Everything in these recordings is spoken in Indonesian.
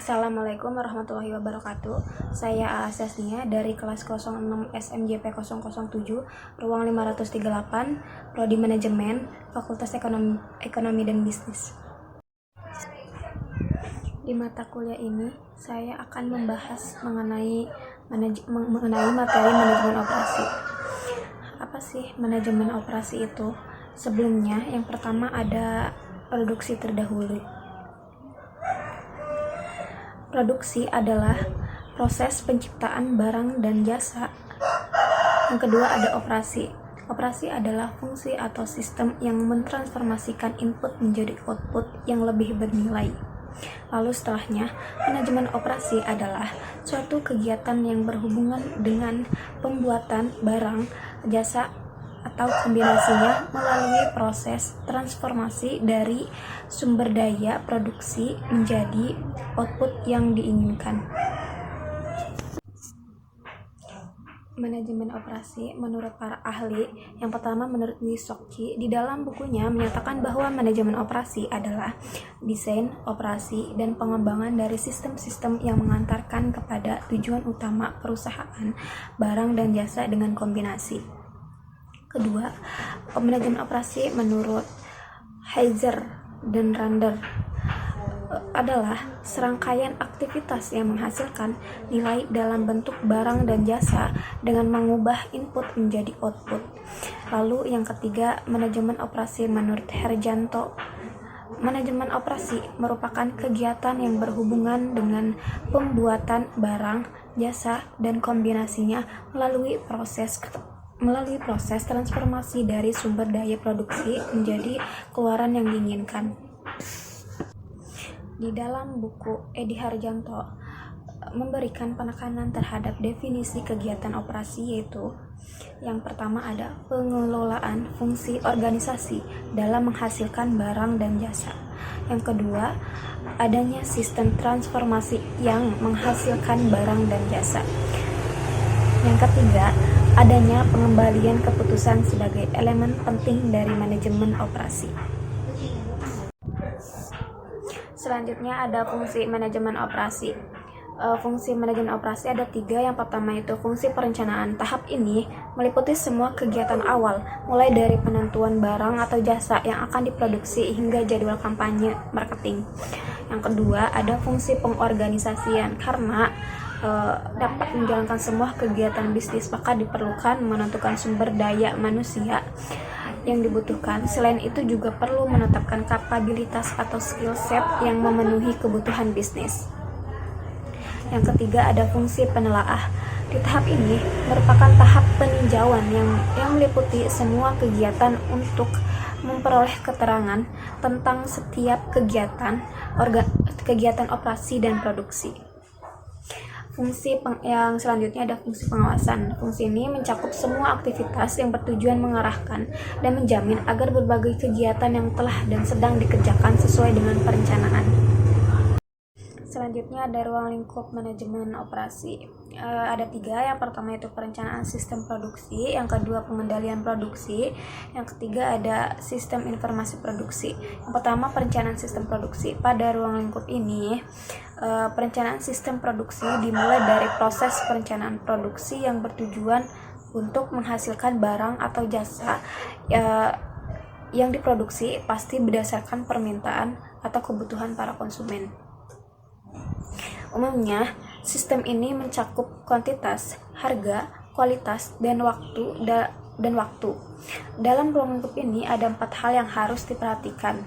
Assalamualaikum warahmatullahi wabarakatuh. Saya Asasnia dari kelas 06 SMJP 007, ruang 538, Prodi Manajemen, Fakultas Ekonomi dan Bisnis. Di mata kuliah ini, saya akan membahas mengenai materi manajemen operasi. Apa sih manajemen operasi itu? Sebelumnya, yang pertama ada produksi terdahulu. Produksi adalah proses penciptaan barang dan jasa. Yang kedua ada operasi. Operasi adalah fungsi atau sistem yang mentransformasikan input menjadi output yang lebih bernilai. Lalu setelahnya, manajemen operasi adalah suatu kegiatan yang berhubungan dengan pembuatan barang, jasa, atau kombinasinya melalui proses transformasi dari sumber daya produksi menjadi output yang diinginkan. Manajemen operasi menurut para ahli, yang pertama menurut Wysocky di dalam bukunya menyatakan bahwa manajemen operasi adalah desain, operasi, dan pengembangan dari sistem-sistem yang mengantarkan kepada tujuan utama perusahaan, barang dan jasa dengan kombinasi. Kedua, manajemen operasi menurut Heiser dan Rander adalah serangkaian aktivitas yang menghasilkan nilai dalam bentuk barang dan jasa dengan mengubah input menjadi output. Lalu yang ketiga, manajemen operasi menurut Herjanto. Manajemen operasi merupakan kegiatan yang berhubungan dengan pembuatan barang, jasa, dan kombinasinya melalui proses transformasi dari sumber daya produksi menjadi keluaran yang diinginkan. Di dalam buku, Edi Harjanto memberikan penekanan terhadap definisi kegiatan operasi, yaitu yang pertama ada pengelolaan fungsi organisasi dalam menghasilkan barang dan jasa. Yang kedua, adanya sistem transformasi yang menghasilkan barang dan jasa. Yang ketiga, adanya pengembalian keputusan sebagai elemen penting dari manajemen operasi. Selanjutnya ada fungsi manajemen operasi. Fungsi manajemen operasi ada 3. Yang pertama itu fungsi perencanaan. Tahap ini meliputi semua kegiatan awal, mulai dari penentuan barang atau jasa yang akan diproduksi hingga jadwal kampanye marketing. Yang kedua ada fungsi pengorganisasian. Karena dapat menjalankan semua kegiatan bisnis, maka diperlukan menentukan sumber daya manusia yang dibutuhkan. Selain itu juga perlu menetapkan kapabilitas atau skill set yang memenuhi kebutuhan bisnis. Yang ketiga ada fungsi penelaah. Di tahap ini merupakan tahap peninjauan yang meliputi semua kegiatan untuk memperoleh keterangan tentang setiap kegiatan operasi dan produksi. Fungsi yang selanjutnya ada fungsi pengawasan. Fungsi ini mencakup semua aktivitas yang bertujuan mengarahkan dan menjamin agar berbagai kegiatan yang telah dan sedang dikerjakan sesuai dengan perencanaan. Selanjutnya ada ruang lingkup manajemen operasi. Ada 3. Yang pertama itu perencanaan sistem produksi, yang kedua pengendalian produksi, yang ketiga ada sistem informasi produksi. Yang pertama perencanaan sistem produksi. Pada ruang lingkup ini, perencanaan sistem produksi dimulai dari proses perencanaan produksi yang bertujuan untuk menghasilkan barang atau jasa yang diproduksi pasti berdasarkan permintaan atau kebutuhan para konsumen. Umumnya, sistem ini mencakup kuantitas, harga, kualitas, dan waktu. Dalam ruang lingkup ini ada 4 hal yang harus diperhatikan.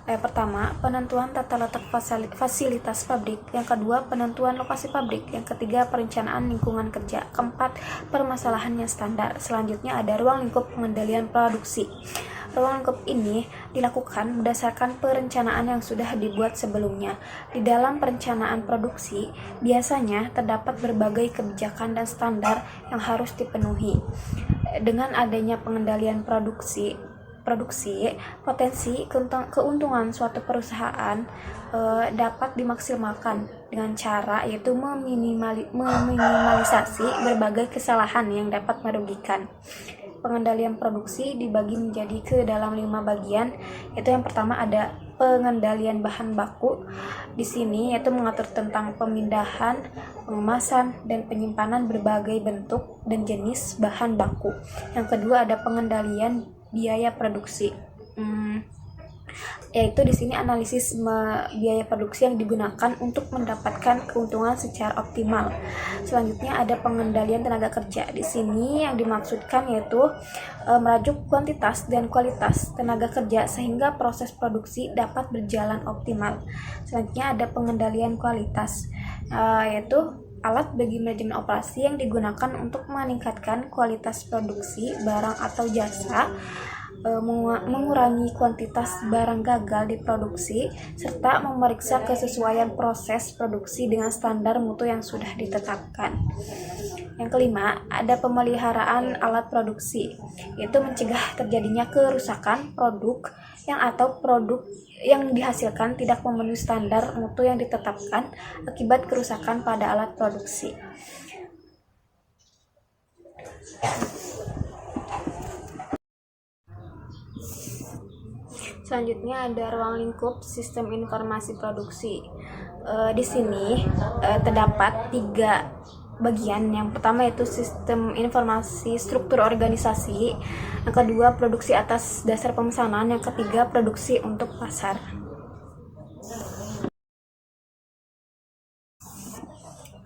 Pertama, penentuan tata letak fasilitas pabrik. Yang kedua, penentuan lokasi pabrik. Yang ketiga, perencanaan lingkungan kerja. Keempat, permasalahan yang standar. Selanjutnya ada ruang lingkup pengendalian produksi. Ruang lingkup ini dilakukan berdasarkan perencanaan yang sudah dibuat sebelumnya. Di dalam perencanaan produksi, biasanya terdapat berbagai kebijakan dan standar yang harus dipenuhi. Dengan adanya pengendalian produksi, potensi keuntungan suatu perusahaan dapat dimaksimalkan dengan cara yaitu meminimalisasi berbagai kesalahan yang dapat merugikan. Pengendalian produksi dibagi menjadi ke dalam 5 bagian, yaitu yang pertama ada pengendalian bahan baku. Di sini yaitu mengatur tentang pemindahan, pengemasan, dan penyimpanan berbagai bentuk dan jenis bahan baku. Yang kedua ada pengendalian biaya produksi. Yaitu di sini analisis biaya produksi yang digunakan untuk mendapatkan keuntungan secara optimal. Selanjutnya ada pengendalian tenaga kerja. Di sini yang dimaksudkan yaitu merajuk kuantitas dan kualitas tenaga kerja sehingga proses produksi dapat berjalan optimal. Selanjutnya ada pengendalian kualitas, yaitu alat bagi manajemen operasi yang digunakan untuk meningkatkan kualitas produksi barang atau jasa, mengurangi kuantitas barang gagal diproduksi, serta memeriksa kesesuaian proses produksi dengan standar mutu yang sudah ditetapkan. Yang kelima, ada pemeliharaan alat produksi, yaitu mencegah terjadinya kerusakan produk atau produk yang dihasilkan tidak memenuhi standar mutu yang ditetapkan akibat kerusakan pada alat produksi. Selanjutnya ada ruang lingkup sistem informasi produksi. Di sini terdapat 3 bagian. Yang pertama yaitu sistem informasi struktur organisasi, yang kedua produksi atas dasar pemesanan, yang ketiga produksi untuk pasar.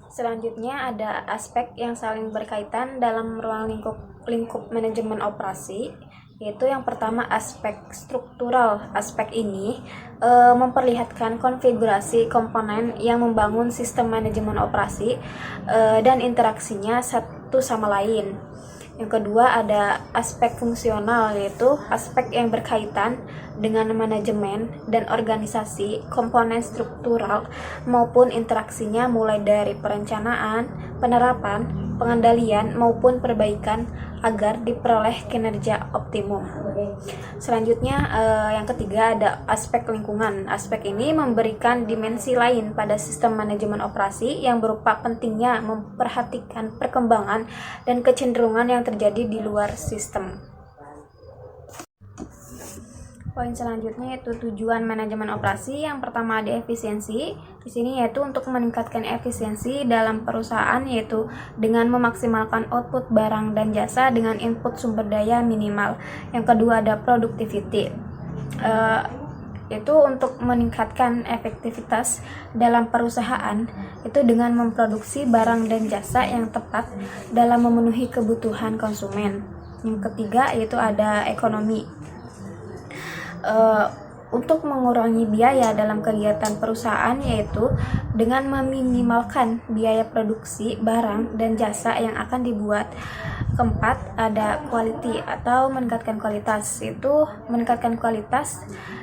Selanjutnya ada aspek yang saling berkaitan dalam ruang lingkup manajemen operasi, yaitu yang pertama aspek struktural. Aspek ini memperlihatkan konfigurasi komponen yang membangun sistem manajemen operasi dan interaksinya satu sama lain. Yang kedua ada aspek fungsional, yaitu aspek yang berkaitan dengan manajemen dan organisasi komponen struktural maupun interaksinya mulai dari perencanaan, penerapan, pengendalian maupun perbaikan agar diperoleh kinerja optimum. Selanjutnya yang ketiga ada aspek lingkungan. Aspek ini memberikan dimensi lain pada sistem manajemen operasi yang berupa pentingnya memperhatikan perkembangan dan kecenderungan yang terjadi di luar sistem. Poin selanjutnya yaitu tujuan manajemen operasi. Yang pertama ada efisiensi. Di sini yaitu untuk meningkatkan efisiensi dalam perusahaan, yaitu dengan memaksimalkan output barang dan jasa dengan input sumber daya minimal. Yang kedua ada productivity. Itu untuk meningkatkan efektivitas dalam perusahaan itu dengan memproduksi barang dan jasa yang tepat dalam memenuhi kebutuhan konsumen. Yang ketiga yaitu ada ekonomi. Untuk mengurangi biaya dalam kegiatan perusahaan, yaitu dengan meminimalkan biaya produksi barang dan jasa yang akan dibuat. Keempat ada quality atau meningkatkan kualitas, yaitu meningkatkan kualitas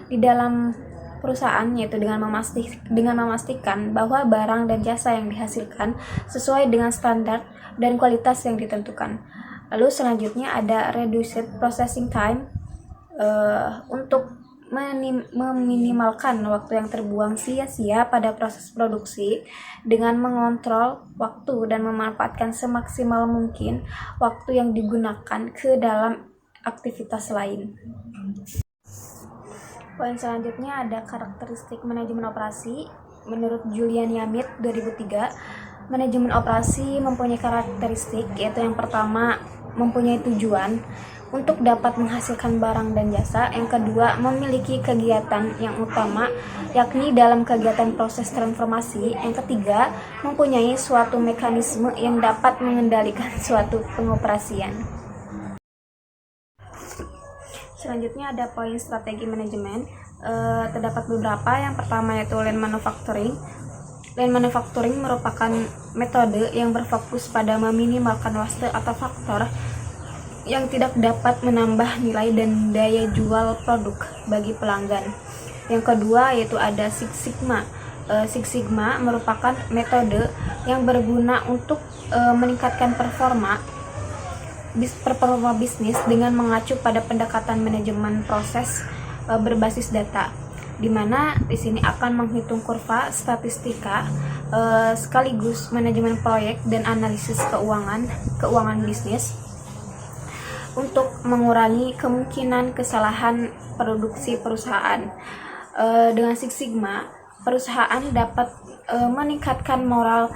di dalam perusahaan, yaitu dengan memastikan bahwa barang dan jasa yang dihasilkan sesuai dengan standar dan kualitas yang ditentukan. Lalu selanjutnya ada reduced processing time, untuk meminimalkan waktu yang terbuang sia-sia pada proses produksi dengan mengontrol waktu dan memanfaatkan semaksimal mungkin waktu yang digunakan ke dalam aktivitas lain. Poin selanjutnya ada karakteristik manajemen operasi. Menurut Julian Yamit 2003, manajemen operasi mempunyai karakteristik, yaitu yang pertama mempunyai tujuan untuk dapat menghasilkan barang dan jasa. Yang kedua, memiliki kegiatan yang utama, yakni dalam kegiatan proses transformasi. Yang ketiga, mempunyai suatu mekanisme yang dapat mengendalikan suatu pengoperasian. Selanjutnya ada poin strategi manajemen. Terdapat beberapa. Yang pertama yaitu lean manufacturing. Lean manufacturing merupakan metode yang berfokus pada meminimalkan waste atau faktor yang tidak dapat menambah nilai dan daya jual produk bagi pelanggan. Yang kedua yaitu ada Six Sigma. Six Sigma merupakan metode yang berguna untuk meningkatkan performa bisnis dengan mengacu pada pendekatan manajemen proses berbasis data, di mana di sini akan menghitung kurva statistika sekaligus manajemen proyek dan analisis keuangan bisnis untuk mengurangi kemungkinan kesalahan produksi perusahaan. Dengan Six Sigma, perusahaan dapat meningkatkan moral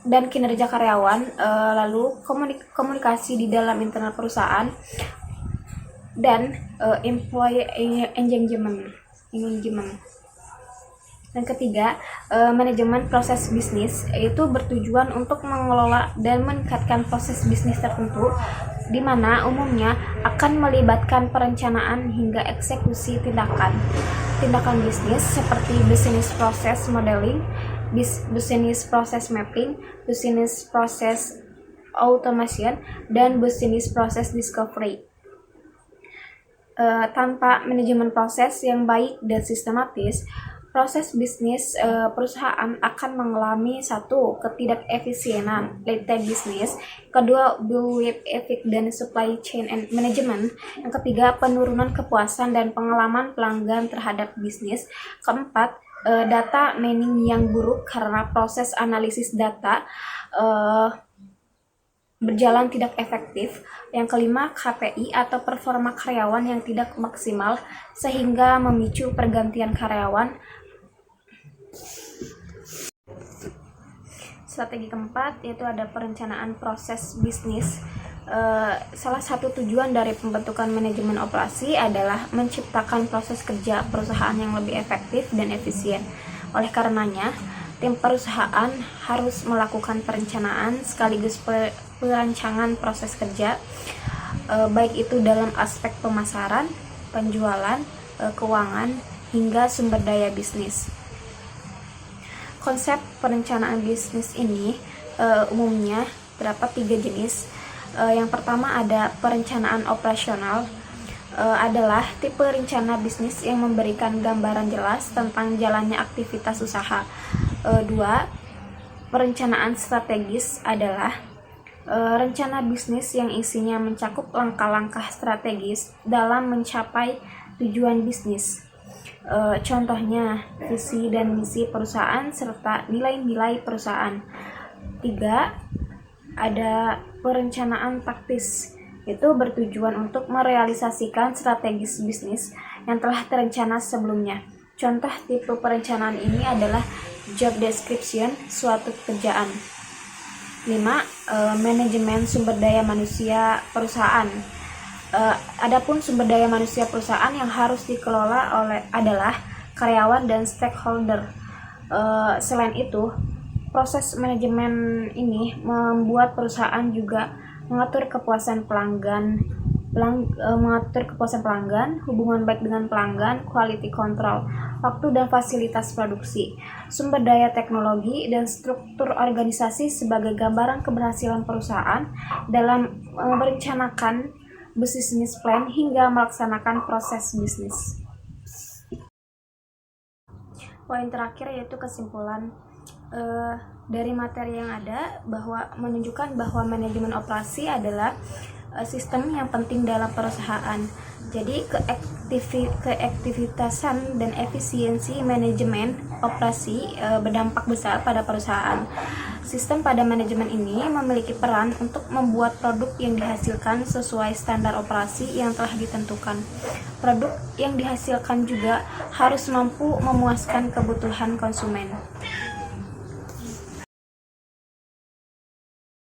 dan kinerja karyawan, lalu komunikasi di dalam internal perusahaan, dan employee engagement. Dan ketiga, manajemen proses bisnis, yaitu bertujuan untuk mengelola dan meningkatkan proses bisnis tertentu, di mana umumnya akan melibatkan perencanaan hingga eksekusi tindakan bisnis seperti business process modeling, business process mapping, business process automation, dan business process discovery. Tanpa manajemen proses yang baik dan sistematis, proses bisnis perusahaan akan mengalami satu, ketidakefisienan lead-time bisnis, kedua, bullwhip effect dan supply chain and management, yang ketiga, penurunan kepuasan dan pengalaman pelanggan terhadap bisnis, keempat, data mining yang buruk karena proses analisis data berjalan tidak efektif. Yang kelima, KPI atau performa karyawan yang tidak maksimal sehingga memicu pergantian karyawan. Strategi keempat yaitu ada perencanaan proses bisnis. Salah satu tujuan dari pembentukan manajemen operasi adalah menciptakan proses kerja perusahaan yang lebih efektif dan efisien. Oleh karenanya, tim perusahaan harus melakukan perencanaan sekaligus perancangan proses kerja, baik itu dalam aspek pemasaran, penjualan, keuangan, hingga sumber daya bisnis. Konsep perencanaan bisnis ini umumnya terdapat 3 jenis. Yang pertama ada perencanaan operasional, adalah tipe rencana bisnis yang memberikan gambaran jelas tentang jalannya aktivitas usaha. 2. Perencanaan strategis adalah rencana bisnis yang isinya mencakup langkah-langkah strategis dalam mencapai tujuan bisnis. Contohnya visi dan misi perusahaan serta nilai-nilai perusahaan. 3. Ada perencanaan taktis, itu bertujuan untuk merealisasikan strategis bisnis yang telah terencana sebelumnya. Contoh tipe perencanaan ini adalah job description suatu pekerjaan. 5. Manajemen sumber daya manusia perusahaan. Adapun sumber daya manusia perusahaan yang harus dikelola adalah karyawan dan stakeholder. Selain itu, proses manajemen ini membuat perusahaan juga mengatur kepuasan pelanggan, hubungan baik dengan pelanggan, quality control, waktu dan fasilitas produksi, sumber daya teknologi, dan struktur organisasi sebagai gambaran keberhasilan perusahaan dalam merencanakan business plan hingga melaksanakan proses bisnis. Poin terakhir yaitu kesimpulan dari materi yang ada, bahwa menunjukkan bahwa manajemen operasi adalah sistem yang penting dalam perusahaan. Jadi keaktivitasan dan efisiensi manajemen operasi berdampak besar pada perusahaan. Sistem pada manajemen ini memiliki peran untuk membuat produk yang dihasilkan sesuai standar operasi yang telah ditentukan. Produk yang dihasilkan juga harus mampu memuaskan kebutuhan konsumen.